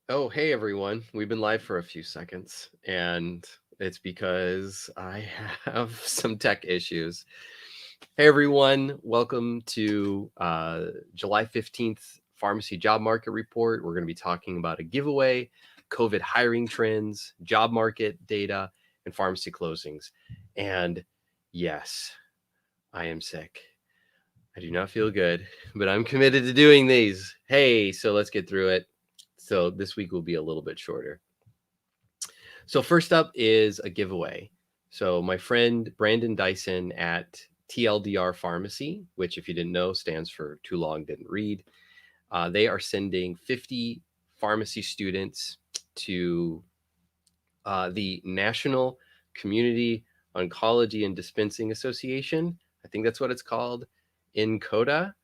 Oh, hey everyone. We've been live for a few seconds, and it's because I have some tech issues. Hey everyone, welcome to July 15th Pharmacy Job Market Report. We're going to be talking about a giveaway, COVID hiring trends, job market data, and pharmacy closings. And yes, I am sick. I do not feel good, but I'm committed to doing these. Hey, so let's get through it. So this week will be a little bit shorter. So first up is a giveaway. So my friend Brandon Dyson at TLDR Pharmacy, which if you didn't know stands for Too Long Didn't Read, they are sending 50 pharmacy students to the National Community Oncology and Dispensing Association. I think that's what it's called in Coda.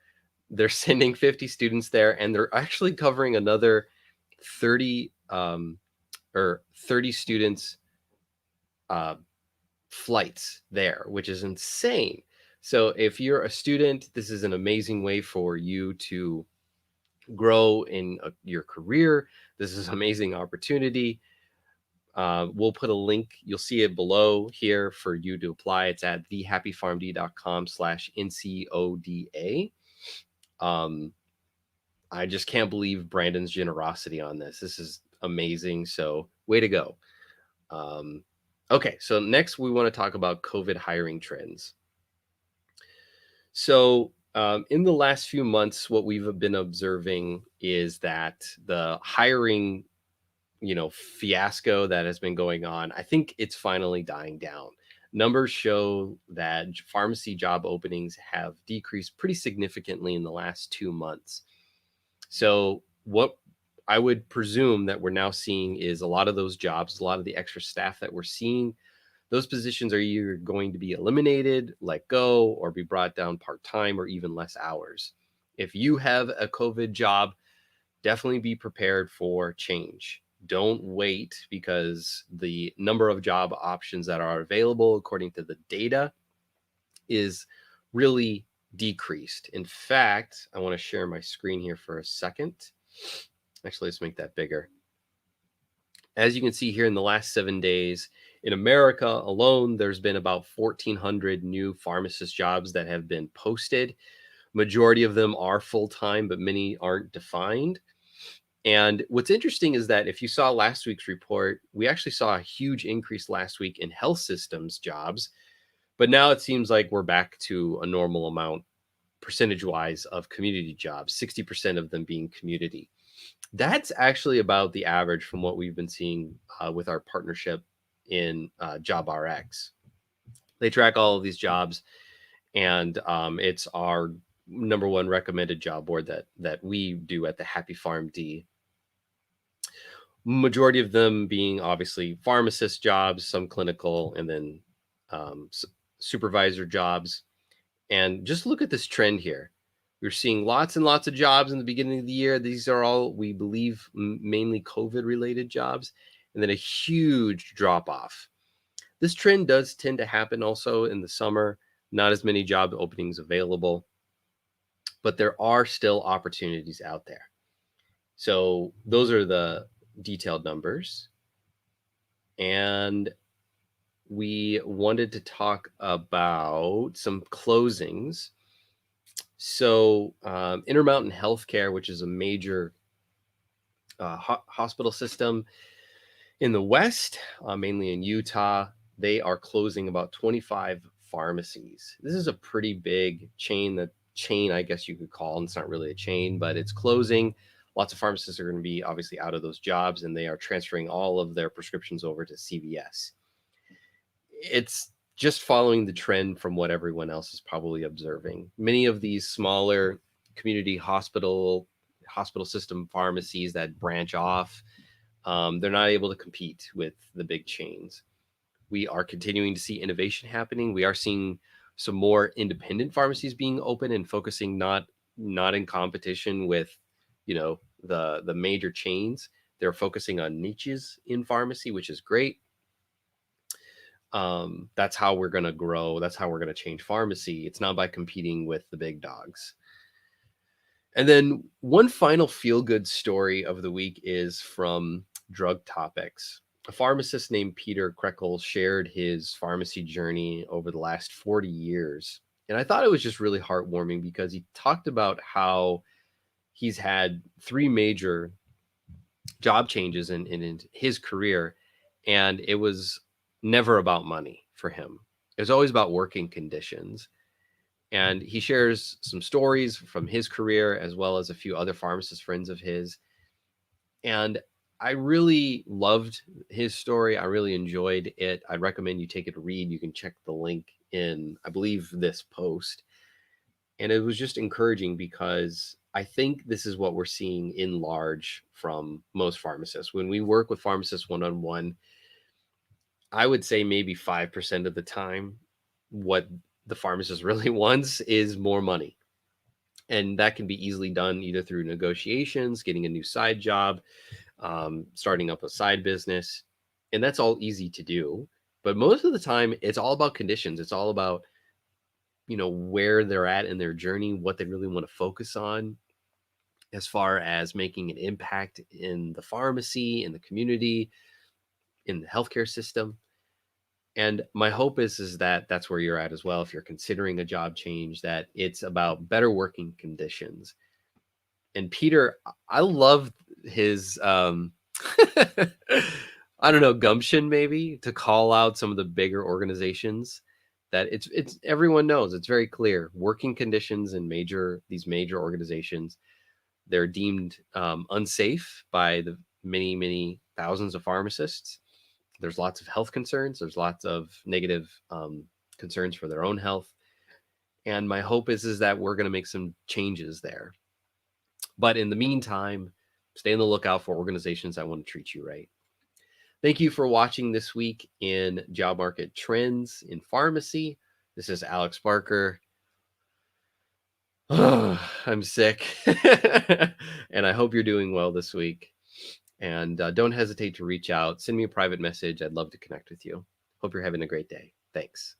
They're sending 50 students there, and they're actually covering another 30 or 30 students uh, flights there, which is insane. So if you're a student, this is an amazing way for you to grow in your career. This is an amazing opportunity. We'll put a link. You'll see it below here for you to apply. It's at thehappypharmd.com/NCODA. Um, I just can't believe Brandon's generosity on this. This is amazing. So way to go. Um, okay, so next we want to talk about COVID hiring trends. So, in the last few months, what we've been observing is that the hiring, fiasco that has been going on, I think it's finally dying down. Numbers show that pharmacy job openings have decreased pretty significantly in the last 2 months. So, what I would presume that we're now seeing is a lot of those jobs, a lot of the extra staff that we're seeing, those positions are either going to be eliminated, let go, or be brought down part time or even less hours. If you have a COVID job, definitely be prepared for change. Don't wait because the number of job options that are available, according to the data, is really decreased. In fact, I want to share my screen here for a second. Actually, let's make that bigger. As you can see here in the last 7 days, in America alone, there's been about 1,400 new pharmacist jobs that have been posted. Majority of them are full time, but many aren't defined. And what's interesting is that if you saw last week's report, we actually saw a huge increase last week in health systems jobs. But now it seems like we're back to a normal amount, percentage wise, of community jobs, 60% of them being community. That's actually about the average from what we've been seeing with our partnership in JobRx. They track all of these jobs, and it's our number one recommended job board that we do at the Happy Farm D. Majority of them being obviously pharmacist jobs, some clinical, and then um, supervisor jobs. And just look at this trend here. We're seeing lots and lots of jobs in the beginning of the year. These are all, we believe, mainly COVID related jobs, and then a huge drop off. This trend does tend to happen also in the summer. Not as many job openings available, but there are still opportunities out there. So those are the detailed numbers. And we wanted to talk about some closings. So, Intermountain Healthcare, which is a major hospital system in the West, mainly in Utah, they are closing about 25 pharmacies. This is a pretty big chain. The chain, I guess you could call, and it's not really a chain, but it's closing. Lots of pharmacists are going to be obviously out of those jobs, and they are transferring all of their prescriptions over to CVS. It's just following the trend from what everyone else is probably observing. Many of these smaller community hospital system pharmacies that branch off, they're not able to compete with the big chains. We are continuing to see innovation happening. We are seeing some more independent pharmacies being open and focusing not in competition with, the major chains. They're focusing on niches in pharmacy, which is great. That's how we're going to grow. That's how we're going to change pharmacy. It's not by competing with the big dogs. And then one final feel good story of the week is from Drug Topics. A pharmacist named Peter Krekel shared his pharmacy journey over the last 40 years. And I thought it was just really heartwarming because he talked about how he's had three major job changes in his career, and it was never about money for him. It was always about working conditions. And he shares some stories from his career as well as a few other pharmacist friends of his. And I really loved his story. I really enjoyed it. I'd recommend you take it a read. You can check the link in, I believe, this post. And it was just encouraging because I think this is what we're seeing in large from most pharmacists. When we work with pharmacists one on one, I would say maybe 5% of the time, what the pharmacist really wants is more money. And that can be easily done either through negotiations, getting a new side job, starting up a side business. And that's all easy to do. But most of the time, it's all about conditions. It's all about, where they're at in their journey, what they really want to focus on as far as making an impact in the pharmacy, in the community, in the healthcare system. And my hope is that that's where you're at as well. If you're considering a job change, that it's about better working conditions. And Peter, I love his I don't know, gumption maybe to call out some of the bigger organizations that it's everyone knows. It's very clear. Working conditions in these major organizations, they're deemed unsafe by the many thousands of pharmacists. There's lots of health concerns. There's lots of negative concerns for their own health. And my hope is that we're going to make some changes there. But in the meantime, stay on the lookout for organizations that want to treat you right. Thank you for watching this week in Job Market Trends in Pharmacy. This is Alex Barker. I'm sick. And I hope you're doing well this week. And don't hesitate to reach out. Send me a private message. I'd love to connect with you. Hope you're having a great day. Thanks.